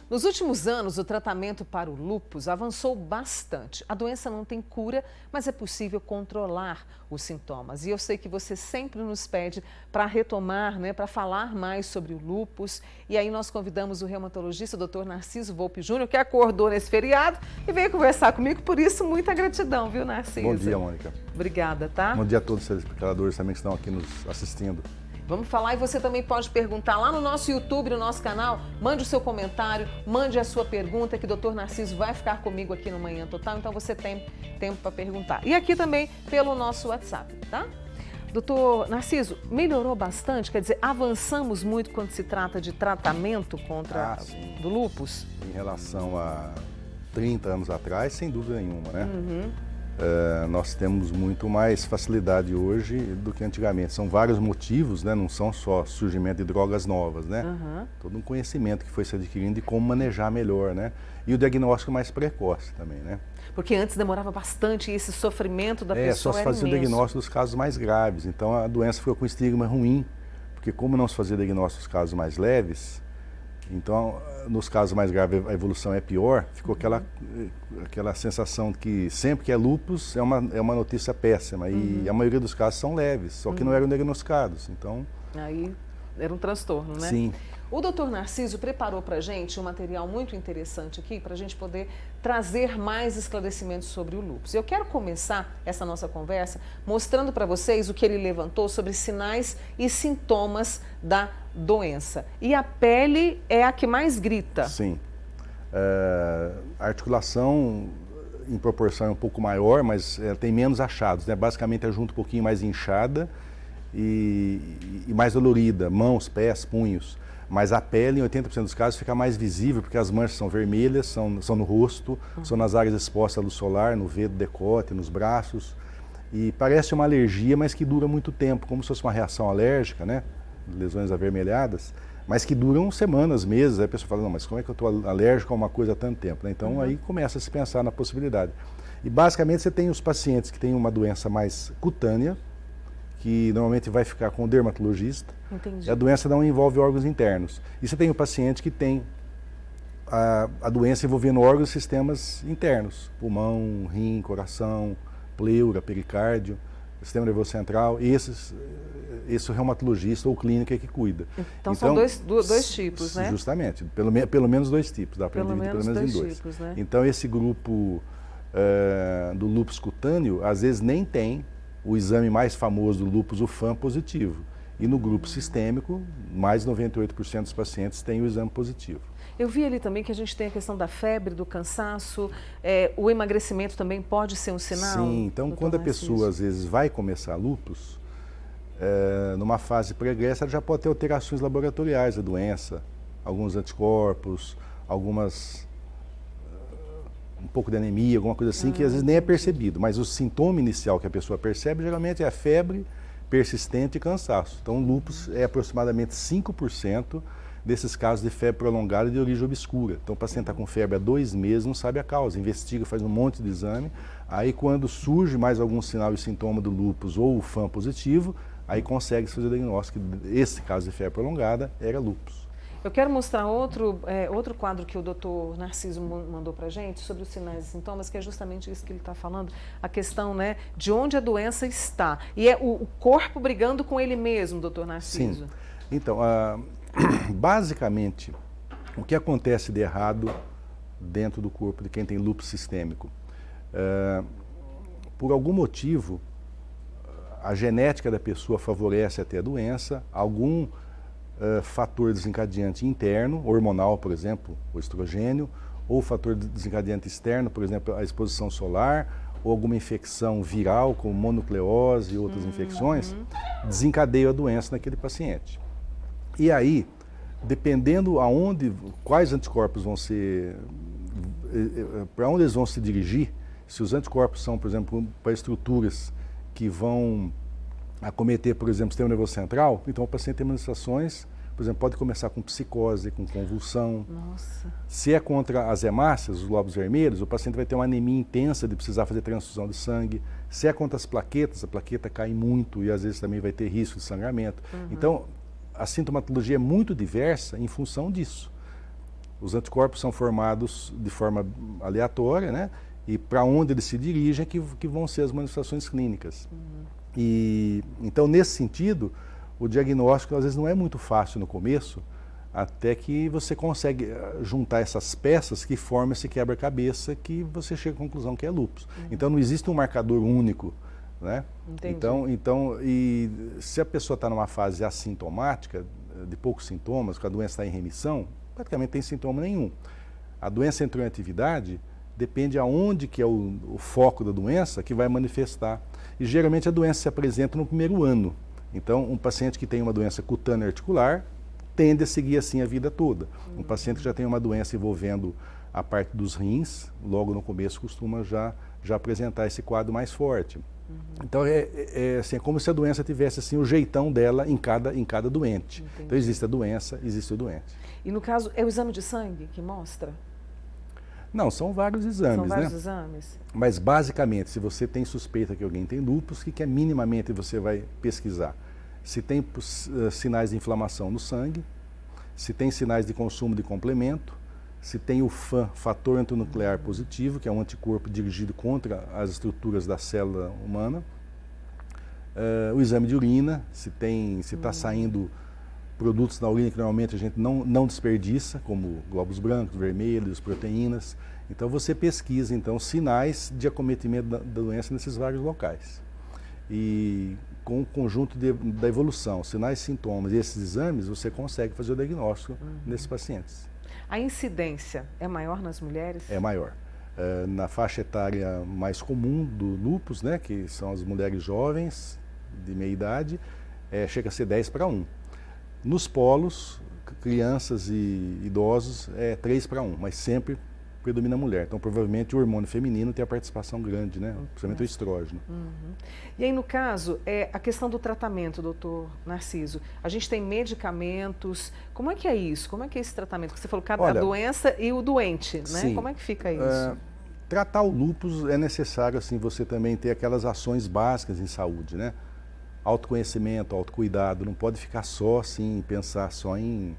Nos últimos anos, o tratamento para o lúpus avançou bastante. A doença não tem cura, mas é possível controlar os sintomas. E eu sei que você sempre nos pede para retomar, para falar mais sobre o lúpus. E aí nós convidamos o reumatologista, o Dr. Narciso Volpi Júnior, que acordou nesse feriado e veio conversar comigo. Por isso, muita gratidão, viu, Narciso? Bom dia, Mônica. Obrigada, tá? Bom dia a todos os telespectadores também que estão aqui nos assistindo. Vamos falar e você também pode perguntar lá no nosso YouTube, no nosso canal. Mande o seu comentário, mande a sua pergunta que o Dr. Narciso vai ficar comigo aqui no Manhã Total, então você tem tempo para perguntar. E aqui também pelo nosso WhatsApp, tá? Doutor Narciso, melhorou bastante? Quer dizer, avançamos muito quando se trata de tratamento contra do lúpus? Em relação a 30 anos atrás, sem dúvida nenhuma, né? Nós temos muito mais facilidade hoje do que antigamente. São vários motivos, né? Não são só surgimento de drogas novas, né? Todo um conhecimento que foi se adquirindo de como manejar melhor, né? E o diagnóstico mais precoce também, né? Porque antes demorava bastante e esse sofrimento da pessoa só se era fazia o diagnóstico dos casos mais graves. Então a doença ficou com um estigma ruim, porque como não se fazia diagnóstico dos casos mais leves, então, nos casos mais graves, a evolução é pior, ficou aquela sensação de que sempre que é lúpus é uma notícia péssima. E a maioria dos casos são leves, só que não eram diagnosticados. Então... Aí era um transtorno, né? Sim. O doutor Narciso preparou para a gente um material muito interessante aqui para a gente poder trazer mais esclarecimentos sobre o lúpus. Eu quero começar essa nossa conversa mostrando para vocês o que ele levantou sobre sinais e sintomas da doença. E a pele é a que mais grita. Sim. A articulação em proporção é um pouco maior, mas tem menos achados, né? Basicamente é junto um pouquinho mais inchada e mais dolorida, mãos, pés, punhos. Mas a pele, em 80% dos casos, fica mais visível, porque as manchas são vermelhas, são no rosto, são nas áreas expostas à luz solar, no dedo, decote, nos braços. E parece uma alergia, mas que dura muito tempo, como se fosse uma reação alérgica, né? Lesões avermelhadas, mas que duram semanas, meses. Aí a pessoa fala, não, mas como é que eu estou alérgico a uma coisa há tanto tempo? Né? Então aí começa a se pensar na possibilidade. E basicamente você tem os pacientes que têm uma doença mais cutânea, que normalmente vai ficar com o dermatologista. Entendi. E a doença não envolve órgãos internos. E você tem o paciente que tem a doença envolvendo órgãos e sistemas internos, pulmão, rim, coração, pleura, pericárdio, sistema nervoso central. Esse reumatologista ou clínica é que cuida. Então são dois tipos, né? Justamente, pelo menos dois tipos, dá para dividir pelo menos em dois. Tipos, né? Então esse grupo do lúpus cutâneo, às vezes nem tem o exame mais famoso do lúpus, o FAM positivo. E no grupo sistêmico, mais de 98% dos pacientes têm o exame positivo. Eu vi ali também que a gente tem a questão da febre, do cansaço, o emagrecimento também pode ser um sinal? Sim, então quando a pessoa às vezes vai começar lúpus, numa fase pregressa ela já pode ter alterações laboratoriais da doença, alguns anticorpos, um pouco de anemia, alguma coisa assim, que às vezes nem é percebido, mas o sintoma inicial que a pessoa percebe geralmente é a febre persistente e cansaço. Então o lúpus é aproximadamente 5% desses casos de febre prolongada de origem obscura. Então o paciente está com febre há 2 meses, não sabe a causa, investiga, faz um monte de exame, aí quando surge mais algum sinal e sintoma do lúpus ou o FAM positivo, aí consegue fazer o diagnóstico desse caso de febre prolongada era lúpus. Eu quero mostrar outro quadro que o doutor Narciso mandou para a gente sobre os sinais e sintomas, que é justamente isso que ele está falando, a questão, né, de onde a doença está. E é o corpo brigando com ele mesmo, doutor Narciso. Sim. Então, basicamente, o que acontece de errado dentro do corpo de quem tem lúpus sistêmico? Por algum motivo, a genética da pessoa favorece até a doença, algum fator desencadeante interno, hormonal, por exemplo, o estrogênio, ou fator desencadeante externo, por exemplo, a exposição solar, ou alguma infecção viral, como mononucleose e outras infecções, desencadeia a doença naquele paciente. E aí, dependendo quais anticorpos vão ser, para onde eles vão se dirigir, se os anticorpos são, por exemplo, para estruturas que vão acometer, por exemplo, o sistema nervoso central, então o paciente tem manifestações, por exemplo, pode começar com psicose, com convulsão. Nossa. Se é contra as hemácias, os glóbulos vermelhos, o paciente vai ter uma anemia intensa de precisar fazer transfusão de sangue. Se é contra as plaquetas, a plaqueta cai muito e às vezes também vai ter risco de sangramento. Então, a sintomatologia é muito diversa em função disso. Os anticorpos são formados de forma aleatória, né? E para onde eles se dirigem é que vão ser as manifestações clínicas. E então, nesse sentido, o diagnóstico às vezes não é muito fácil no começo, até que você consegue juntar essas peças que formam esse quebra-cabeça que você chega à conclusão que é lúpus. Então não existe um marcador único, né? Então, e se a pessoa está numa fase assintomática, de poucos sintomas, que a doença está em remissão, praticamente não tem sintoma nenhum. A doença entrou em atividade, depende aonde que é o foco da doença que vai manifestar. E geralmente a doença se apresenta no primeiro ano. Então, um paciente que tem uma doença cutânea articular tende a seguir assim a vida toda. Um paciente que já tem uma doença envolvendo a parte dos rins, logo no começo costuma já apresentar esse quadro mais forte. Então assim, é como se a doença tivesse assim, o jeitão dela em cada doente. Entendi. Então existe a doença, existe o doente. E no caso, é o exame de sangue que mostra? Não, são vários exames, São vários né? exames? Mas basicamente, se você tem suspeita que alguém tem lúpus, o que minimamente você vai pesquisar? Se tem sinais de inflamação no sangue, se tem sinais de consumo de complemento, se tem o FAN, fator antinuclear positivo, que é um anticorpo dirigido contra as estruturas da célula humana, o exame de urina, se está saindo produtos na urina que normalmente a gente não desperdiça, como glóbulos brancos, vermelhos, proteínas. Então você pesquisa então sinais de acometimento da doença nesses vários locais. E com o conjunto da evolução, sinais, sintomas e esses exames, você consegue fazer o diagnóstico nesses pacientes. A incidência é maior nas mulheres? É maior. Na faixa etária mais comum do lúpus, né, que são as mulheres jovens, de meia idade, chega a ser 10:1. Nos polos, crianças e idosos, é 3:1, mas sempre predomina a mulher. Então, provavelmente, o hormônio feminino tem a participação grande, né? Principalmente o estrógeno. E aí, no caso, a questão do tratamento, doutor Narciso, a gente tem medicamentos, como é que é isso? Como é que é esse tratamento? Porque você falou a doença e o doente, né? Sim. Como é que fica isso? Tratar o lúpus é necessário, assim, você também ter aquelas ações básicas em saúde, né? Autoconhecimento, autocuidado, não pode ficar só, assim, pensar só em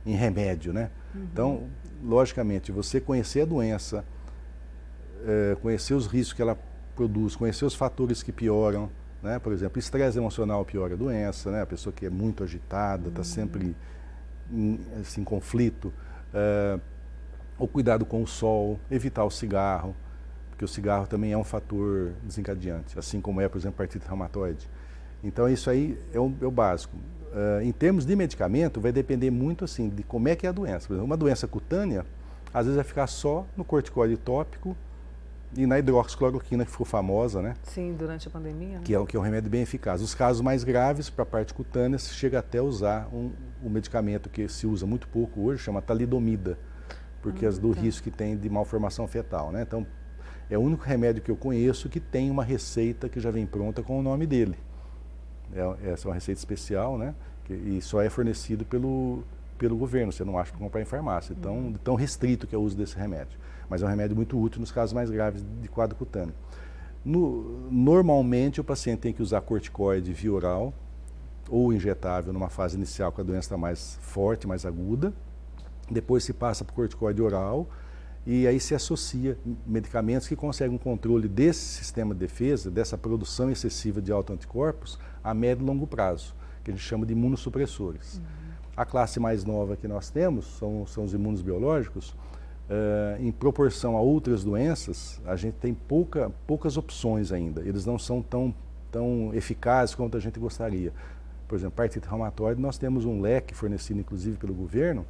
remédio, né? Então, logicamente, você conhecer a doença, conhecer os riscos que ela produz, conhecer os fatores que pioram, né? Por exemplo, estresse emocional piora a doença, né? A pessoa que é muito agitada, está sempre em conflito. O cuidado com o sol, evitar o cigarro, porque o cigarro também é um fator desencadeante, assim como é, por exemplo, a artrite reumatoide. Então, isso aí é o básico. Em termos de medicamento, vai depender muito assim, de como é que é a doença. Por exemplo, uma doença cutânea, às vezes vai ficar só no corticoide tópico e na hidroxicloroquina, que ficou famosa, né? Sim, durante a pandemia. Né? Que é um remédio bem eficaz. Os casos mais graves, para a parte cutânea, se chega até a usar um medicamento que se usa muito pouco hoje, chama talidomida, porque do risco que tem de malformação fetal, né? Então, é o único remédio que eu conheço que tem uma receita que já vem pronta com o nome dele. Essa é uma receita especial, né? E só é fornecido pelo governo, você não acha para comprar em farmácia. Tão restrito que é o uso desse remédio. Mas é um remédio muito útil nos casos mais graves de quadro cutâneo. Normalmente, o paciente tem que usar corticoide via oral ou injetável numa fase inicial, quando a doença está mais forte, mais aguda. Depois se passa para o corticoide oral e aí se associa medicamentos que conseguem um controle desse sistema de defesa, dessa produção excessiva de autoanticorpos, a médio e longo prazo, que a gente chama de imunossupressores. A classe mais nova que nós temos são os imunos biológicos. Em proporção a outras doenças, a gente tem poucas opções ainda. Eles não são tão eficazes quanto a gente gostaria. Por exemplo, para a artrite reumatoide, nós temos um leque fornecido, inclusive, pelo governo,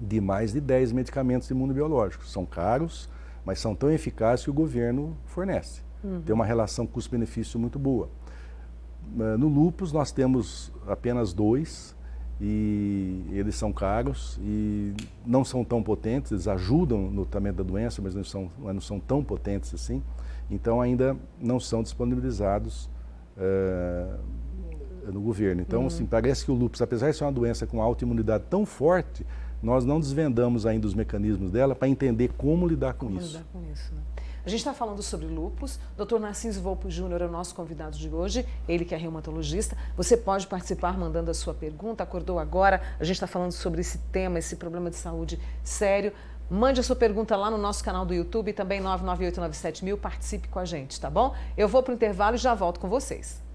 de mais de 10 medicamentos imunobiológicos. São caros, mas são tão eficazes que o governo fornece. Tem uma relação custo-benefício muito boa. No lúpus, nós temos apenas 2, e eles são caros e não são tão potentes, eles ajudam no tratamento da doença, mas não são tão potentes assim, então ainda não são disponibilizados no governo. Então, assim, parece que o lúpus, apesar de ser uma doença com autoimunidade tão forte, nós não desvendamos ainda os mecanismos dela para entender como lidar com isso. Lidar com isso, né? A gente está falando sobre lúpus. Dr. Narciso Volpi Júnior é o nosso convidado de hoje, ele que é reumatologista. Você pode participar mandando a sua pergunta. Acordou agora, a gente está falando sobre esse tema, esse problema de saúde sério. Mande a sua pergunta lá no nosso canal do YouTube, também 99897.000, participe com a gente, tá bom? Eu vou para o intervalo e já volto com vocês.